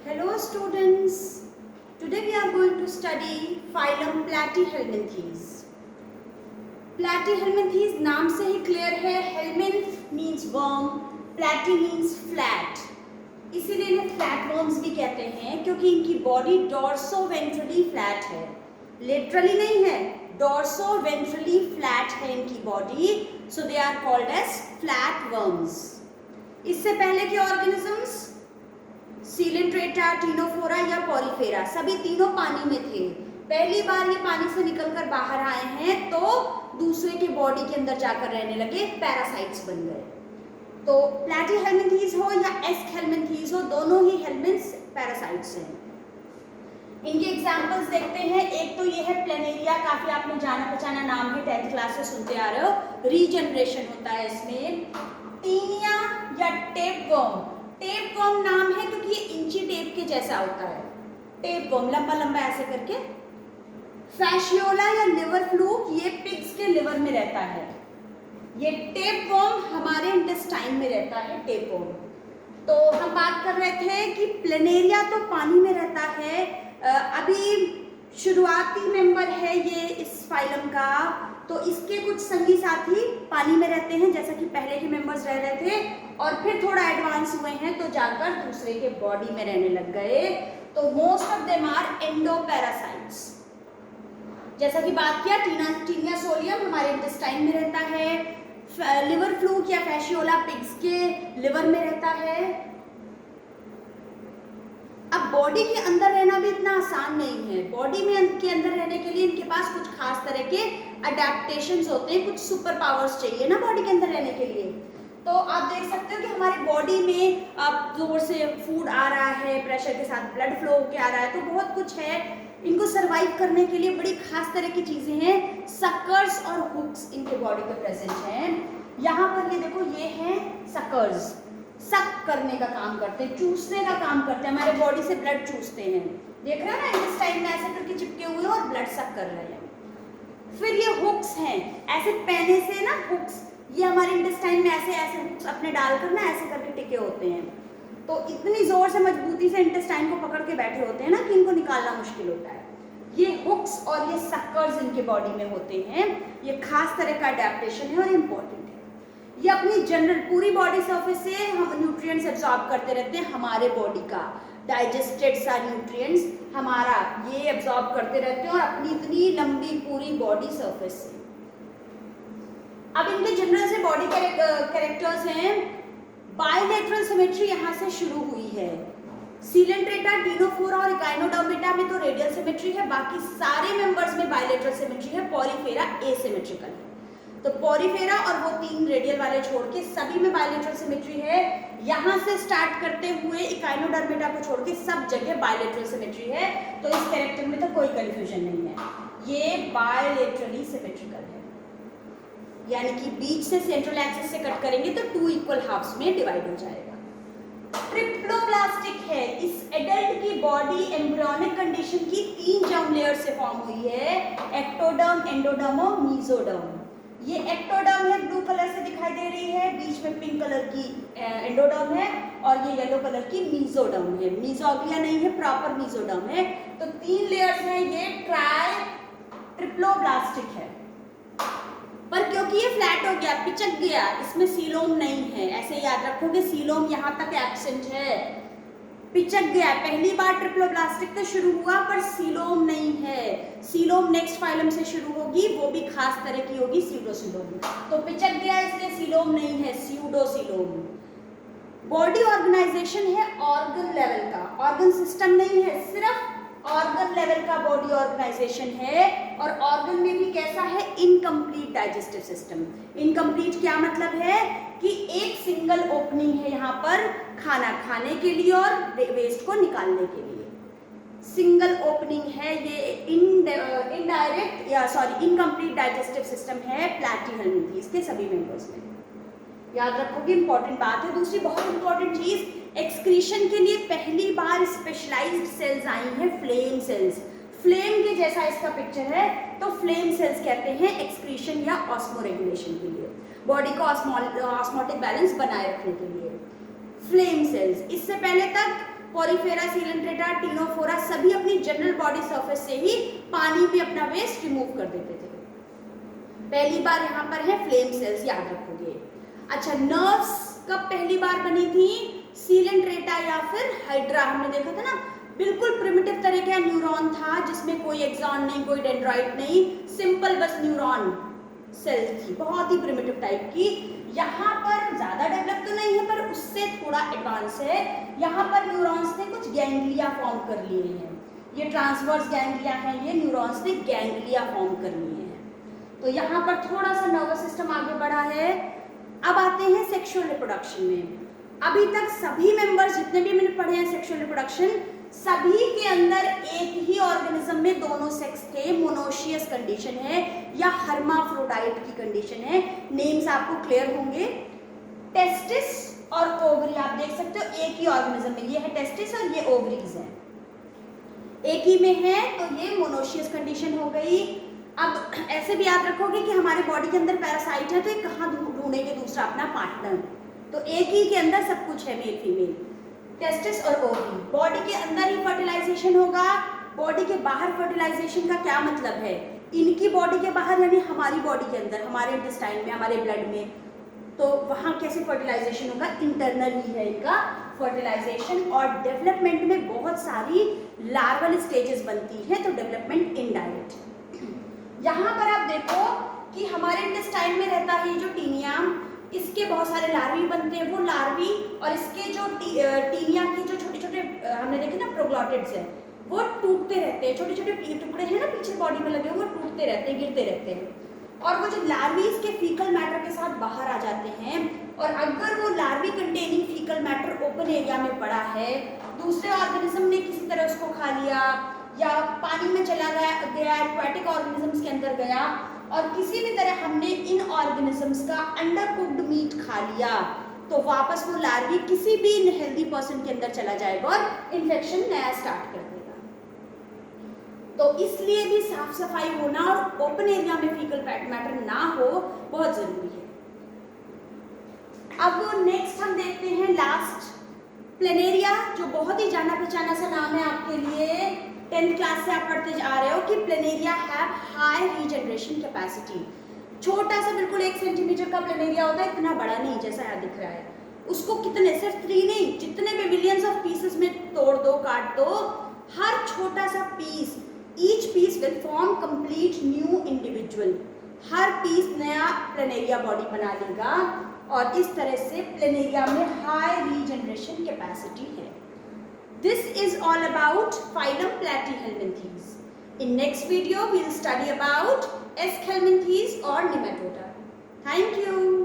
Hello students, today we are going to study phylum Platyhelminthes. Platyhelminthes नाम से ही clear है, helminth means worm, platy means flat. इसीलिए इन्हें flat worms भी कहते हैं क्योंकि इनकी बॉडी डॉर्सो-वेंट्रली फ्लैट है, लेटरली नहीं है, डॉर्सो-वेंट्रली फ्लैट है इनकी body, so they are called as flat worms. इससे पहले के ऑर्गेनिजम्स सीलेंट्रेटा, टीनोफोरा या पॉरीफेरा सभी तीनों पानी में थे. पहली बार ये पानी से निकलकर बाहर आए हैं तो दूसरे के बॉडी के अंदर जाकर रहने लगे, पैरासाइट्स बन गए. तो प्लैटीहेल्मिंथीज हो या एस्कहेल्मिंथीज हो, दोनों ही हेल्मिंथ्स पैरासाइट्स हैं. इनके एग्जांपल्स देखते हैं. एक तो ये है प्लेनेरिया, काफी आपने जाना पहचाना नाम है, 10th क्लास से सुनते आ रहे हो. रीजनरेशन होता है इसमें. टीनिया या टेपवर्म, टेपवर्म नाम है क्योंकि ये इंची टेप के जैसा होता है. टेपवर्म लंबा लंबा ऐसे करके. फैशियोला या लिवर फ्लूक, ये पिग्स के लिवर में रहता है. ये टेपवर्म हमारे इंटेस्टाइन में रहता है. टेपवर्म. तो हम बात कर रहे थे कि प्लेनेरिया तो पानी में रहता है. अभी शुरुआती मेंबर है ये इस फाइलम का, तो इसके कुछ संगी साथी पानी में रहते हैं जैसा कि पहले के मेंबर्स रह रहे थे, और फिर थोड़ा एडवांस हुए हैं तो जाकर दूसरे के बॉडी में रहने लग गए. तो most of them are endoparasites. जैसा कि बात किया, टीनिया सोलियम हमारे इंटेस्टाइन में रहता है. लिवर फ्लूक या फैशियोला पिग्स के लिवर में रहता है. अब बॉडी के अंदर रहना भी इतना आसान नहीं है. बॉडी में के अंदर रहने के लिए इनके पास कुछ खास तरह के अडेप्टेशंस होते हैं, कुछ सुपर पावर्स चाहिए ना बॉडी के अंदर रहने के लिए. तो आप देख सकते हो कि हमारी बॉडी में अब जोर से फूड आ रहा है, प्रेशर के साथ ब्लड फ्लो होके आ रहा है, तो बहुत कुछ है. इनको सरवाइव करने के लिए बड़ी खास तरह की चीजें हैं. सकर्स और हुक्स इनके बॉडी पे प्रेजेंट हैं. यहाँ पर ये देखो, ये हैं सकर्स. सक करने का काम करते हैं, चूसने का काम करते हैं, हमारे बॉडी से ब्लड चूसते हैं. देख रहे हो ना, इंटेस्टाइन में ऐसे करके चिपके हुए और ब्लड सक कर रहे हैं. फिर ये हुक्स हैं, ऐसे पहने से ना हुक्स, ये हमारे इंटेस्टाइन में ऐसे ऐसे हुक्स अपने डालकर ना ऐसे करके टिके होते हैं. तो इतनी जोर से मजबूती से इंटेस्टाइन को पकड़ के बैठे होते हैं ना कि इनको निकालना मुश्किल होता है. ये हुक्स और ये सकर्स इनके बॉडी में होते हैं. ये खास तरह का अडेप्टेशन है और इम्पोर्टेंट है. ये अपनी जनरल पूरी बॉडी सरफेस से हम न्यूट्रिएंट्स एब्जॉर्ब करते रहते हैं. हमारे बॉडी का डाइजेस्टेड सारे न्यूट्रिएंट्स हमारा ये एब्जॉर्ब करते रहते हैं और अपनी इतनी लंबी पूरी बॉडी सरफेस से. अब इनके जनरल से बॉडी कैरेक्टर्स हैं. बायलेटरल सिमेट्री यहाँ से शुरू हुई है. सीलेंट्रेटा, टीनोफोरा और इकाइनोडर्मेटा में तो रेडियल सिमेट्री है, बाकी सारे मेंबर्स में बायलेटरल सिमेट्री है. पॉलीफेरा एसिमेट्रिकल है. तो पॉलीफेरा और वो 3 रेडियल वाले छोड़ के सभी में बायलेटरल सिमेट्री है. यहाँ से स्टार्ट करते हुए इकाइनोडर्मेटा को छोड़ के सब जगह बायलेटरल सिमेट्री है. तो इस कैरेक्टर में तो कोई कंफ्यूजन नहीं है, ये बायलेटरली सिमेट्रिकल है. यानी कि बीच से सेंट्रल एक्सिस से कट करेंगे तो 2 इक्वल हाफ्स में डिवाइड हो जाएगा. ट्रिप्लोब्लास्टिक है. इस एडल्ट की बॉडी एम्ब्रियोनिक कंडीशन की 3 जर्म लेयर से फॉर्म हुई है. एक्टोडर्म, एंडोडर्म और मीजोडर्म. ये एक्टोडर्म है, ब्लू कलर से दिखाई दे रही है, बीच में पिंक कलर की एंडोडर्म है, और ये येलो कलर की मीजोडर्म है. मीजोग्लिया नहीं है, प्रॉपर मीजोडर्म है. तो 3 लेयर्स हैं. ये ट्रिप्लोब्लास्टिक है. पर क्योंकि ये फ्लैट हो गया, पिचक गया, इसमें सीलोम नहीं है. ऐसे याद रखोगे, सीलोम यहाँ तक एब्सेंट है. पिचक गया. पहली बार ट्रिप्लोब्लास्टिक तो शुरू हुआ पर सीलोम नहीं है. सीलोम नेक्स्ट फाइलम से शुरू होगी, वो भी खास तरह की होगी, स्यूडोसीलोम. तो पिचक गया इसलिए सीलोम नहीं है, स्यूडोसीलोम. बॉडी ऑर्गेनाइजेशन है ऑर्गन लेवल का, ऑर्गन सिस्टम नहीं है, सिर्फ ऑर्गन लेवल का बॉडी ऑर्गेनाइजेशन है. और ऑर्गन में भी कैसा है, इनकम्प्लीट डाइजेस्टिव सिस्टम. इनकम्प्लीट क्या मतलब है कि एक सिंगल ओपनिंग है यहाँ पर खाना खाने के लिए और वेस्ट को निकालने के लिए. सिंगल ओपनिंग है ये. इनडायरेक्ट या इनकम्प्लीट डाइजेस्टिव सिस्टम है प्लैटीहेल्मिंथीज के सभी मेंबर्स में. याद रखोगे, इंपॉर्टेंट बात है. दूसरी बहुत इंपॉर्टेंट चीज, एक्सक्रीशन के लिए पहली बार स्पेशलाइज्ड सेल्स आई हैं, फ्लेम सेल्स. फ्लेम के जैसा इसका पिक्चर है, तो फ्लेम सेल्स कहते हैं एक्सक्रीशन या ऑस्मो रेगुलेशन के लिए, बॉडी का ऑस्मोटिक बैलेंस बनाए रखने के लिए. Flame cells. इससे पहले तक पोरिफेरा, सीलेंट्रेटा, टीनोफोरा सभी अपनी जनरल बॉडी सरफेस से ही पानी में अपना वेस्ट रिमूव कर देते थे। पहली बार यहाँ पर है फ्लेम सेल्स, याद रखोगे। अच्छा, नर्व्स कब पहली बार बनी थी? सीलेंट्रेटा या फिर हाइड्रा, हमने देखा था ना, बिल्कुल प्रिमिटिव तरह का न्यूरॉन था जिसमें कोई एक्सॉन नहीं, कोई डेंड्राइट नहीं, सिंपल बस न्यूरॉन सेल थी, बहुत ही प्रिमिटिव टाइप की। यहाँ पर ज्यादा डेवलप तो नहीं है पर उससे थोड़ा एडवांस है। यहाँ पर न्यूरॉन्स ने कुछ गैंग्लिया फॉर्म कर लिए हैं, ये ट्रांसवर्स गैंग्लिया हैं, ये न्यूरॉन्स ने गैंग्लिया फॉर्म कर लिए हैं। तो यहाँ पर थोड़ा सा नर्वस सिस्टम आगे बढ़ा है। अब आते हैं सेक्सुअल रिप्रोडक्शन में। अभी तक सभी मेंबर्स जितने भी मैंने पढ़े हैं सेक्सुअल रिप्रोडक्शन, सभी के अंदर एक ही ऑर्गेनिज्म में दोनों सेक्स थे, मोनोशियस कंडीशन है या हर्माफ्रोडाइट की कंडीशन है। नेम्स आपको क्लियर होंगे। टेस्टिस और ओवरी आप देख सकते हो एक ही ऑर्गेनिज्म में, ये है टेस्टिस और ये ओवरीज है, एक ही में है, तो ये मोनोशियस कंडीशन हो गई। अब ऐसे भी याद रखोगे कि हमारे बॉडी के अंदर पैरासाइट है तो ये कहाँ ढूंढेंगे दूसरा अपना पार्टनर, तो एक ही के अंदर सब कुछ है, मेल फीमेल, टेस्टिस और ओवरी। बॉडी के अंदर ही फर्टिलाइजेशन होगा, बॉडी के बाहर फर्टिलाइजेशन का क्या मतलब है? इनकी बॉडी के बाहर यानी हमारी बॉडी के अंदर, हमारे इंटेस्टाइन में, हमारे ब्लड में, तो वहाँ कैसे फर्टिलाइजेशन होगा? इंटरनल ही है इनका फर्टिलाइजेशन। और डेवलपमेंट में बहुत सारी लार्वल स्टेजेस बनती हैं, तो डेवलपमेंट इनडायरेक्ट। यहाँ पर आप देखो कि हमारे इंटेस्टाइन में रहता है जो टीनिया, इसके बहुत सारे लार्वी बनते हैं, वो लार्वी और इसके जो टीनिया के जो छोटे छोटे हमने देखे ना प्रोग्लॉटिड्स हैं, वो टूटते रहते हैं, छोटे छोटे टुकड़े हैं ना पीछे बॉडी में लगे हुए, वो टूटते रहते हैं, गिरते रहते हैं, और वो जो लार्वी इसके फीकल मैटर के साथ बाहर आ जाते हैं। और अगर वो larvae containing faecal matter open area में पड़ा है, दूसरे ऑर्गेनिज्म ने किसी तरह उसको खा लिया या पानी में चला गया एक्वाटिक ऑर्गेनिजम्स के अंदर गया, और किसी भी तरह हमने इन ऑर्गेनिजम्स का अंडर कुक्ड मीट खा लिया, तो वापस वो लार्वी किसी भी हेल्दी पर्सन के अंदर चला जाएगा और इन्फेक्शन नया स्टार्ट कर देगा। तो इसलिए भी साफ सफाई होना और ओपन एरिया में फीकल मैटर ना हो बहुत जरूरी है। अब नेक्स्ट हम देखते हैं लास्ट प्लेनेरिया, जो बहुत ही जाना पहचाना सा नाम है आपके लिए, 10th क्लास से आप पढ़ते जा रहे हो कि planaria have high regeneration capacity. छोटा सा बिल्कुल 1 सेंटीमीटर का प्लेनेरिया होता है, इतना बड़ा नहीं जैसा यहाँ दिख रहा है, उसको कितने, सिर्फ 3 नहीं, जितने भी मिलियंस ऑफ पीसेस में तोड़ दो, काट दो, हर छोटा सा piece, each piece will form complete new individual, हर पीस नया प्लेनेरिया बॉडी बना लेगा, और इस तरह से प्लेनेरिया में हाई रीजनरेशन कैपेसिटी है। This is all about phylum Platyhelminthes. In next video, we will study about Aschelminthes or Nematoda. Thank you.